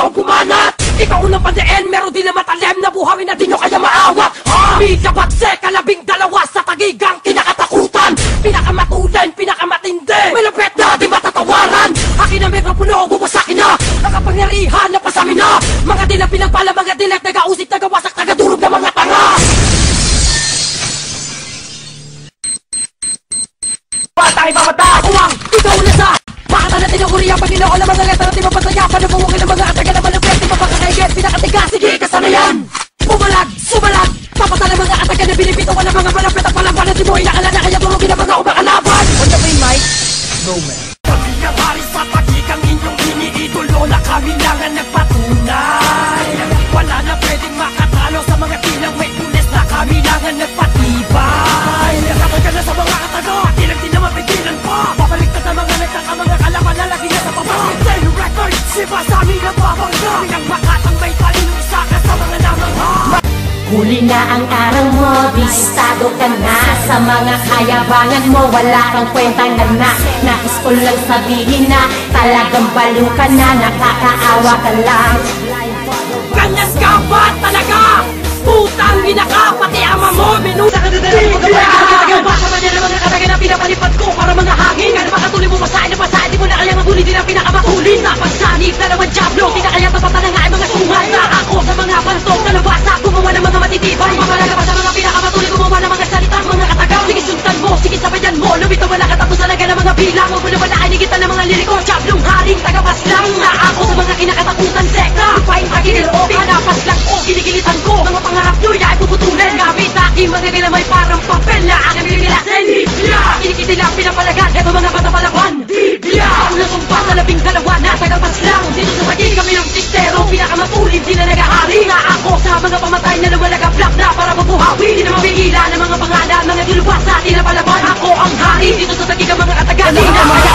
ikaw bumanat. Ikaw unang pandiin, meron din na matalim na buhawin na di nyo kaya maawat. Media bagsek, kalabing dalawa sa tagigang kinakatakutan. Pinakamatulin, pinakamatindi, malapit na di matatawaran. Akin ang mikropono, bumasakin na, nakapangyarihan na pasamin na. Mga dilang pinagpala, mga dilang nag-ausik, nagawasak, nagadurog na mga tanga. Batang ipamata, uwang, ikaw na sa makata na tinukuriya, pag ginoo na mga letra, di mapasaya, panabungungin ng mga ataga na malapit, di mapakakaigit, pinakatigas, sige, kasanayan. Bumalag, sumalag, papata ng mga ataga na binibito ka ng mga malapit at palaban at di mo inakala na kaya durugin ang mga umakalaban. On the way, Mike? No, man. Pagkakari sa pagkikang inyong iniidolo na kami lang ang nagpatunay. Wala na pwedeng makatalo sa mga tilang may pulis na kami lang ang nagpatibay. Nakapag ka na sa mga kataga, di lang din na mapigilan pa. Babaliktad na mga nagtaka, mga kalaban na lagi na sa baba. Daily record, siba sa amin ang babangga. Bilang makatang may talinong isa ka sa mga namangha. Huli na ang arang mo, bistado ka na. Sa mga kayabangan mo, wala kang kwentang na. Nais ko lang sabihin na talagang baliw ka na, nakakaawa ka lang. Ganyan ka ba talaga? Putang ina ka, pati ama mo, minuta ka na dala mo kapag baka man yan ang mga kataga na pinapalipad ko para mga hangin. Kaya makatuloy mo masahin na masahin, di mo na kaya mabuli din ang pinakamatulin. Napagsanib na naman Diablo, di na kaya tapatan na nga ang mga tungal. Na ako sa mga pantog na nabasa, gumawa ng mga matitibay. Mamalaga pa sa mga pinakamatulin, gumawa ng mga salita, mga kataga. Sige sundan mo, sige sabayan mo, lumito wala katapos talaga ng mga bilang. Huwag mo na wala inigitan ng mga liriko, Diablong haring tagapas lang. Na ako sa mga kinakatakutan sekta, lupain pagigil o hanapas lang o ginigilitan ko. Mga pangarap nyo, ay puputulin. Gamit aking mga nilamay parang papel na aking pinipilasin. Biblia! Kinikiti lang pinapalagan, eto mga bata palaban. Biblia! Unang sumpa sa labing dalawa na tagapas lang. Dito sa pagiging kami ng tistero, pinakamatulin, di na nagahari. Na ako sa mga pamatay na lumalagablak na para mabuhawi. Di na mapigilan ng mga pangalan, mga duluwas na tinapalaban. Ako ang hari, dito sa tagigang mga katagan. Di na kaya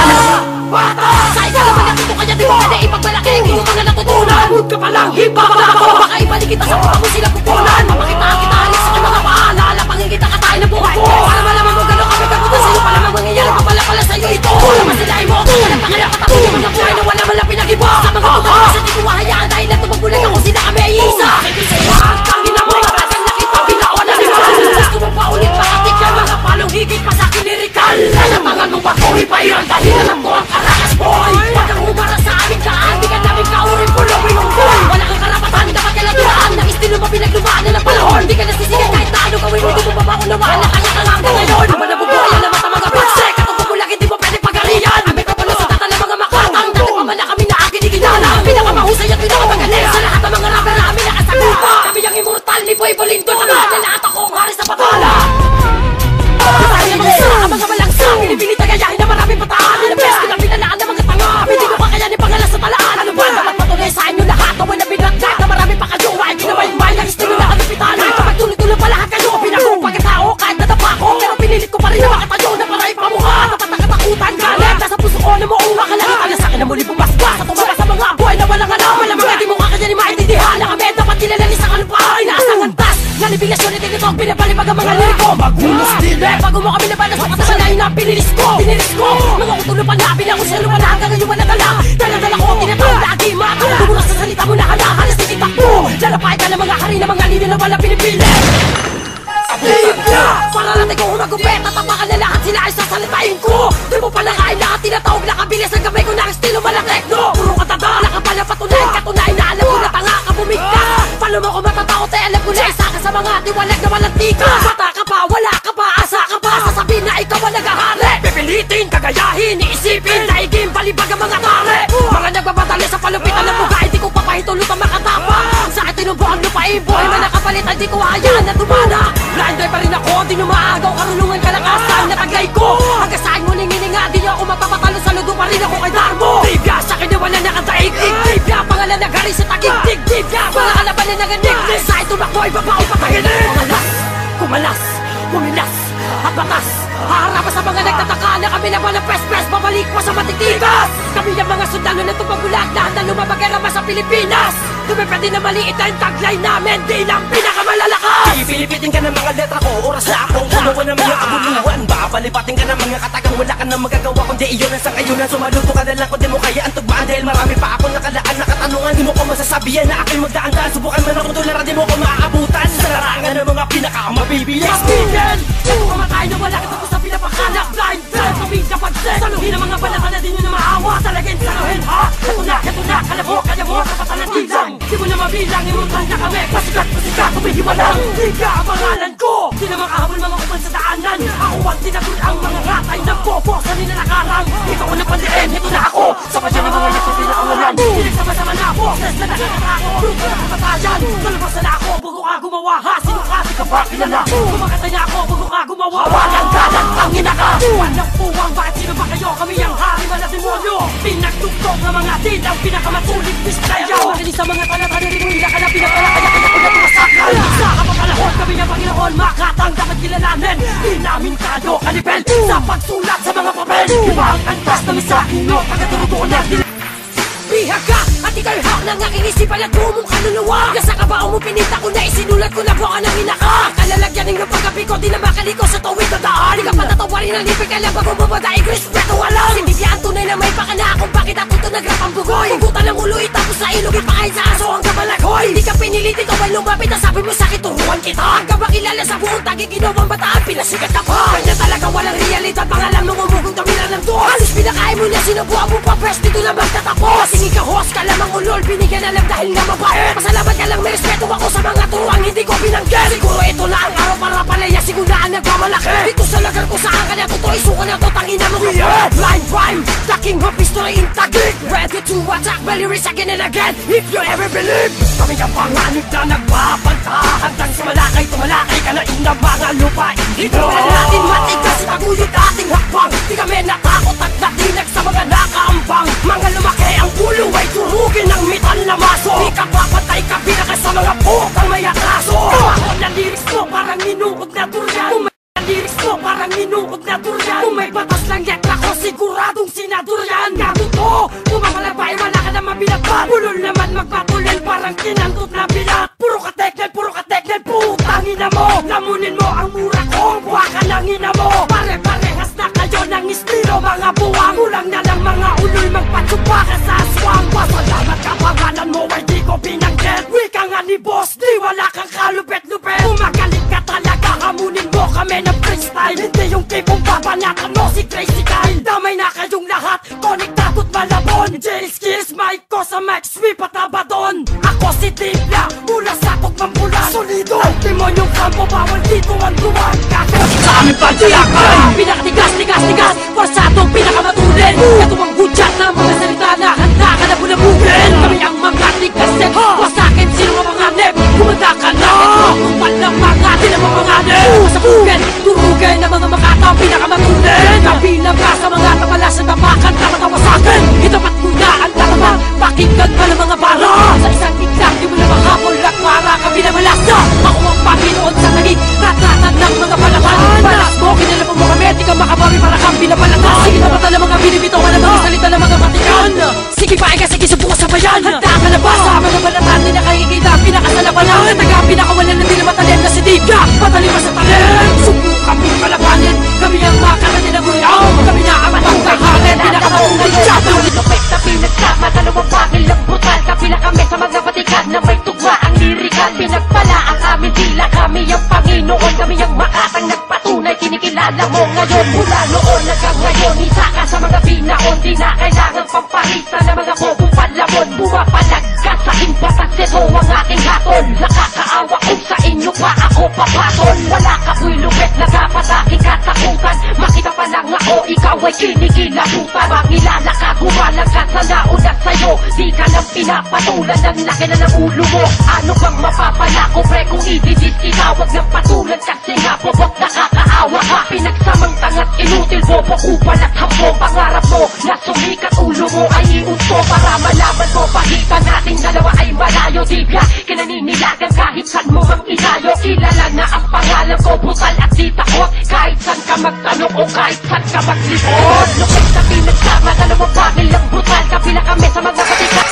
bata! Sa ikalaman na ito kanya di mo pwede ipagmalaki. Hindi mo mga natutunan. Huwag ka palang hipa pa ako. Baka ibalik kita sa mga mo sila pupunan. Mapakita kita alis sa mga paalala. Pangingita ka tayo ng buhay ko. Para malaman mo gano'n kami kagutan sa'yo. Para mangyayari pa pala sa'yo ito. Masilahin mo ako. Walang pangalap at ako yung mga buhay na wala malapin ang iba. Sa mga pumunta sa di ko mahayaan dahil na tumagbulag ako sila kami ay isa. Tangin na mo kapatang nakita pinaon na nila. Gusto mo pa ulit makatik yan mga palong higit pa sa akin lirikal. Kalamangan mo pa kung ipayon dahil alam ko ang karakas boy. Pag ang umara sa aming daan, di ka namin kaurin pulawin mong boy. Wala kang karapatan, dapat kailangan ng estilo mo pinaglumaan na ng panahon. Di ka nasisigan kahit na ano gawin mo, di mo mabaunawaan na kanya ka lang ngayon. Naman na bubuhayan na mata mga bagsek, at bubulag hindi mo pwede pagariyan. Ang mikropono sa tata ng mga makatang, dati pa man na kami na akin iginala. Pinakamahusay at pinakamagaling sa lahat ng mga rapper na amin nakasagupa. Kami ang immortal ni Boy Bolindo na mga lahat ako ang hari sa patala. Mga malangsa, pinipilita gayahin na maraming pataan. Nilabes ko na pinalaan ng mga tanga. Hindi ko kakayanin pangalan sa talaan. Ano ba? Dapat patuloy sa inyo lahat. Tawin na binatgat na marami pa kayo. Ay kinamay-may ang estilo na kalupitan. Kapag tuloy-tuloy pa lahat kayo, pinakong pagkatao kahit nadapa ko. Pero pinilit ko pa rin na makatayo na para ipamukha. Dapat nakatakutan galit. Nasa puso ko na mauwa ka lang. Kaya sa akin na muli bumasbas. At tumara sa mga buhay na walang alam. Walang mga di mo kakayanin maintindihan. Na kami dapat kilalanin sa kalupahan. Inaasang antas. Nalibigasyon at tinitog. Pinapalipag ang mga liriko. Magulos din eh. Bago mo kami nabalas sa kasalain na pinilis ko. Mga utulo pa na. Bilang uselo pa na. Hanggang ngayon wala tala. Dala-dala ko ang tinatawag lagi. Makakala dumura sa salita mo na halahalas. Tikitak mo. Lalapay ka ng mga hari na mga lili na wala pinipili. Biblia! Para natin ko humagupit at tapakan na lahat sila ay sasalitain ko. Di mo pala kain lahat tinatawag na kabilis ang gamay ko na ang estilo malatekno. Puro katada, nakapala patunay. Katunay na alam ko na tanga ka bumigka. Paano mo ko matatao te alam ko na isa ka sa mga tiwalag na walang tika. Bata ka pa, wala ka pa, asa ka pa. Sasabihin na ikaw ang nagahari. Pipilitin, kagayahin, iisipin, daigin, balibag ang mga tari. Mga nagbabatali sa palupitan ng buga, hindi ko papahitulot ang makatapa. Sa akin tinubuan lupain, buhay man nakapalitan, di ko hayaan na tumana. Blinday pa rin ako, di nyo maagaw, karunungan kalakasan na taglay ko. Hanggang saan mo ninginin nga, di nyo ako magpapatalo sa ludo pa rin ako kay Darmo. Biblia, sa akin na wala nakadaigdig. Biblia, pangalan na gari sa tagigdig. Biblia, mga kalaban na naganiglis. Sa itumak mo, ibabaw pataginig. Kumalas, kumalas, kumilas, at batas. Haharap sa mga nagtataka na kami naman ang pres-pres. Babalik pa sa matitigas. Kami ang mga sundalo na tumagulag. Lahat na lumabagera sa Pilipinas. Tumipwede na maliit na yung tagline namin. Di lang pinakamalalakas. Pilipitin ka ng mga letra ko. Oras na akong punuan ng mga kabuluhan. Babalipatin ka ng mga katagang wala ka na magagawa. Kundi iyon ang sangayunan. Sumaluto ka na lang kung di mo kaya ang tugmaan. Dahil marami pa akong nakalaan na katanungan. Di mo ko masasabi magdaan-daan, subukan man ako tularan, di mo ko maaabutan sa larangan ng mga pinakamabibilis. Mapigil! Puro kamatay na wala kita ko sa pinapakalak. Blind dead, pamilya pag-set. Saluhin ang mga balaka na di nyo na maawa. Talagin saluhin ha? Heto na, kaya mo, kapatan ng tilang. Di mo na mabilang, imutan na kami. Pasikat, kumihiwalang. Di ka ang pangalan ko. Di na makahabol mga kupal sa daanan. Ako ang tinagul ang mga ratay ng bobo sa ninalakarang. Ikaw ang napandiin, heto na ako. Sa pasya ng mga yakin pinakawalan. Pinagsama-sama na ako, ses na nakakatako. Bruto na kapatayan, nalabasan na ako. Bago ka gumawa ha, sino ka? Di ka ba kilala? Kumakatay na ako, bago ka gumawa. Walang galang, tangina ka. Walang puwang, bakit sino ba kayo? Kami ang hari man na demonyo. Pinagtugtog ng mga dilang pinakamatulig bisaya. Makinig sa mga talata, nila ka na pinapalakaya. Kaya ko na tumasakal. Sa kapakalahon, kami ng Panginoon. Makatang dapat kilalanin. Di namin kayo kanipel sa pagsulat sa mga papel. Iba ang antas na sa inyo. Pagkaturutuan natin. Bihag ka at ika'y hak ng aking isipan at buong kaluluwa. Nasa kabaong mo pinita ko na isinulat ko na buka ng inaka. Kalalagyanin ng pagkapi ko, di na makaliko sa tuwid na daan. Di ka patatawarin ang lipig, alam bago bumadaig, respeto walang. Sindibihan tunay na may pakana kung bakit ako ito nagrapang bugoy. Pugutan ng ulo, itapos sa ilog, ipakain sa aso ang kabalaghoy. Di ka pinilit, ito ay lumapit na sabi mo sakit, turuan kita. Ang ka makilala sa buong tagi, ginawang bataan, pinasikat ka pa. Kanya talaga walang realidad, pangalan mo umugong kamila ng dos. Halos pinakain mo na sinubuan mo pa, pwes dito na magtatapos. Hindi ka host ka lamang ulol, binigyan alam dahil nga mabait. Pasalamat ka lang, may respeto ako sa mga turuang hindi ko binanggit. Siguro ito na ang araw para palaya, sigulaan nagmamalaki. Dito sa lagar ko saan ka na totoo, isuka na to, tangina mo kapit. Blind rhyme, the king of history in tagig. Ready to attack, lyrics again and again, if you ever believe. Kami ang panganib na nagbabanta, hanggang sa malakay, tumalakay ka na inang mga lupain dito. Ito na natin matigas, taguyod ating hakbang. Di kami natakot at natinag sa mga nakaambang. Mga lumaki ang ulo ay turugin ng metal na maso. Di ka papatay ka binaka sa mga putang may atraso. Kumahon na lyrics mo parang inuod na durian. Lyrics mo parang inuod na durian. Kung may batas lang letra ko siguradong sinadurian. Gago to, pumakalabay wala ka na mabilagpan. Bulol naman magpatuloy parang kinantot na bilat. Puro ka-teknel, putang ina mo. Lamunin mo ang mura ko, buha ka ng ina mo. Pare-parehas na kayo ng estilo mga buwang. Kulang na lang mga uloy magpatsupa ka sa aswang. Pasalamat ka pangalan mo ay di ko binanggit. Wika nga ni boss, di wala kang kalupet-lupet. Kumagaling ka talaga, hamunin mo kami ng freestyle. Hindi yung tipong babanatan mo si Crazy Kyle. Damay na kayong lahat, konektadot malabon. Jail skills, mic ko sa max, may pataba doon. Ako si Tibla, mula sa tugmang pula. Solido, ang demonyong kampo, bawal dito ang duwan. Sa aming pagtiyakan, pinakatigas, forsatong pinakamatulin. Ito ang hudyat ng mga salita na handa ka na bulabugin. Kami ang mga tigasin, wasakin sino ang mga nep. Kumanda ka na, ito ang palang din ang mga panganib. Masabugin, turugin ng mga makataw pinakamatulin. Kabilang ka sa mga tapalas na tapakan, tamatawa sa akin. Itapat mo na ang tatamang, pakinggan ka ng mga bara. Sa isang tiglang, di mo na mahabol at para ka pinamalasa. Ako ang Panginoon sa tagig, tatatan ng mga palaban. Balas mo, kinalaman mo kami, di ka makabawi para kang pinapalakas. Sige na mata ng mga binibitawan ng mga salita ng mga matikan. Sige pa, sige subukan sa bayan. Handa ka na ba sa mga balatan, di na kakikita, pinakasalabanan. Nataga, pinakawalan na di na matalent na si Divya. Patalim pa sa talent, subukan mo kalabanin. Kami ang makarating na gulaw. Kami na ang matang kahanin, pinakamatang na isyado. Lupit na pinagsama, dalawang pangil ang brutal. Kapila kami sa mga batikan na may tugma ang lirikal. Pinagpala ang aming tila, kami ang Panginoon. Kami ang makatang nagpatunay, kinikilala mo ngayon. Mula noon hanggang ngayon, isa ka sa mga binaon. Di na kailangang pampalitan ng mga kobong panlamon. Bumapalag ka sa aking batas, ito ang aking hatol. Nakakaawa kung sa inyo pa ako papatol. Wala ka po'y lupit na dapat aking katakutan. Makita pa lang ako, ikaw ay kinikilabutan. Makilala ka, gumalang ka sa nauna sa'yo. Di ka lang pinapatulan, ang laki na ng ulo mo. Ano bang mapapala ko, pre, kung ididis itawag ng patulan. Kasi nga bobok nakakaawa ka. Pinagsamang tangat, inutil, bobo, kupal at hampo. Pangarap mo na sumikat, ulo mo ay iunto. Para malaman mo, pagitan nating dalawa ay malayo. Divya, kinaninilagan kahit saan mo mang inayo. Kilala na ang pangalan ko, brutal at di takot. Kahit saan ka magtanong o kahit saan ka maglipot. Lupit na pinagsama, dalawang pangil ang brutal. Kapila kami sa mga katikas.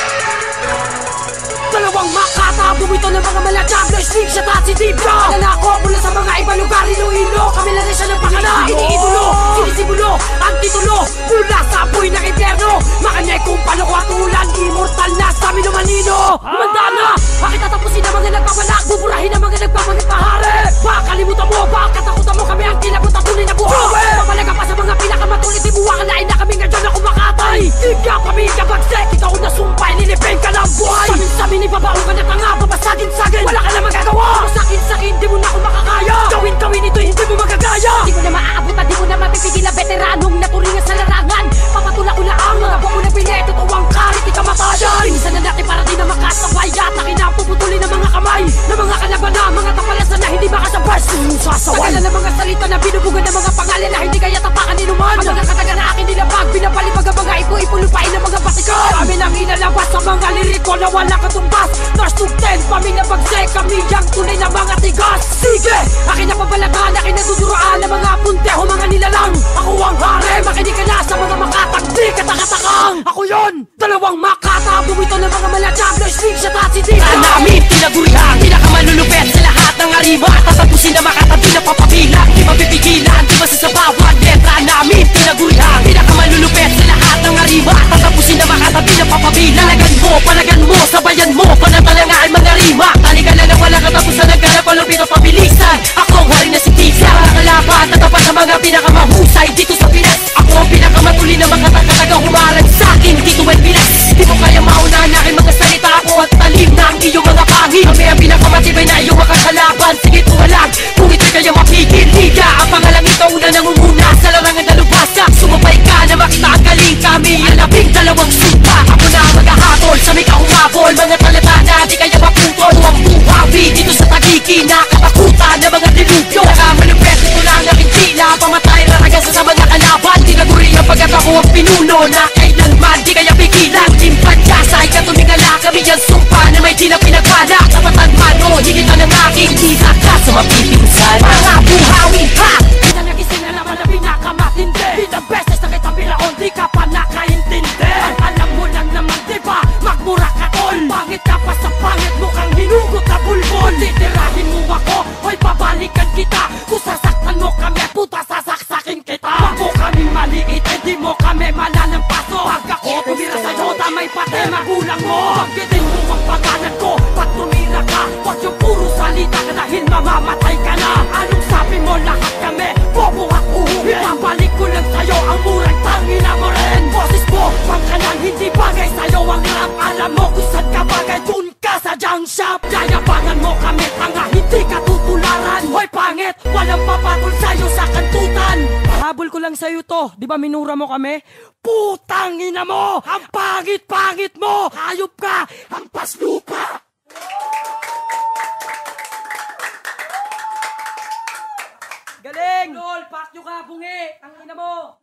Dalawang makatabo bumito ng mga maladyablo, sneak shot at si Dibyo. Nanako mula sa mga ibang lugar, Iloilo, kami lang rin siya ng pangala. Iniidolo, sinisimulo, ang titulo, mula sa apoy ng impyerno. Makanyay kung paano ko at ulan, immortal na sa amin manino. Lumanda na, bakit tatapusin ang mga nagbabalak, buburahin ang mga nagpapagpahari. Baka kalimutan mo, baka katakutan mo, kami ang kilabot at tunay na buhay. Papalaga pa sa mga pinakamatulit, ibuwang lain na kami ngayon na kumakatay. Ika kami kabagsek, ikaw na sumpay, nilipin ka ng buhay. Samin-samin, ibabaong ka na tanga, babasagin-sagin, wala ka na magagawa. Sakin-sakin, di mo na ako makakaya. Gawin ito, hindi mo magagaya. Di mo na maaabot at di mo na mapipigil na veteranong naturingan sa larangan. Papatula-ulaang mga buko na pilit, tutuwang karit, ikamatayan. Pinisan na natin para di na makasabay, at akin na puputulin ng mga kamay ng mga kalaban na mga tapalasan na hindi makasabay. Sasaway tagalan ng mga salita na binubugan ng mga pangalan na hindi kaya tapakan ninuman. Ang mga kataga na akin nilabag, pinapalipag ang mga ipo-ipo lupain ng mga basikan. Kami nang inalabas sa mga liriko na wala katumbas. Nars to 10, paming na bagsek, kami ang tunay na mga tigas. Sige, akin na pabalagan, akin na tuturoan ng mga punteho, mga nilalang. Ako ang hari, makinig ka na sa mga makatang di katakatakang. Ako yon, dalawang makata, bumito ng mga maladyablo, sneak shot at si Dibyo. Namin tinagurihan, pinakamalulupet sa lahat ng arima. Tatapusin na makatabi na papabilang, di mapipigilan, di masasabawat. Letra namin tinagurihan, pinakamalulupet sa lahat ng arima. Tatapusin na makatabi na papabilang. Palagan mo, sabayan mo, panatalangaan mga rima. Talika na lang walang katapusan, nagganap palupit o pabilisan. Ako ang hari na si Tisa, nakalaban, tatapat sa mga pinakamahusay dito sa Pinas. Ako ang pinakamatuli na makatagatagang humarang sa akin dito ay Pinas. Di mo kaya maunahan aking mga salita, ako at talim na ang iyong mga pangin. Kami ang pinakamatibay na iyong makakalaban. Sige tuwalag, kung ito'y kaya mapigil. Liga, ang pangalang ito una nangunguna sa larangan na lubasa. Sumabay ka na makita ang galing, kami ang labing-dalawang sumpa. Ako na ang maghahatol sa may kaumabol, mga talata na di kaya maputol. Ang buhawi dito sa Tagiki, nakatakutan ng mga dilubyo. Nakamalupet, ito lang aking tila, pamatay raragas sa mga kalaban. Tinaguri ang pagkat ako ang pinuno na kailanman di kaya pigilan. Timpansyasay ka tumingala, kami ang sumpa na may di na pinagpala. Kapatan man o higit ng aking tila ka sa mapipinsan. Mga buhawi ha! Nagising na naman na pinakamatindi. Ilang beses na kitang binaon, di ka pa nakaintindi. Alam mo lang naman diba, magmura ka tol. Pangit ka pa sa pangit, mukhang hinugot na bulbol. Titirahin mo ako, hoy babalikan kita. Kung sasaktan mo kami, puta sasaksakin kita. Wag mo kaming maliit, hindi mo kami malalampaso. Pag ako tumira sa'yo, damay pati magulang mo. Banggitin mo ang pangalan ko, pag tumira ka. Wag yung puro salita ka dahil mamamatay ka na. Anong sabi mo lahat kami? Bobo at uhuhin. Ibabalik ko lang sa'yo ang murang tangina mo rin. Boses mo, pangkalan, hindi bagay sa'yo ang rap. Alam mo kung saan ka bagay, dun ka sa junk shop. Yayabangan mo kami, tanga, hindi ka tutularan. Hoy pangit, walang papatol sa'yo sa kantutan. Pahabol ko lang sa'yo to, di ba minura mo kami? Putang ina mo, ang pangit-pangit mo. Hayop ka, hampas lupa. Galing! Lol, pak nyo ka, bungi! Ang ina mo!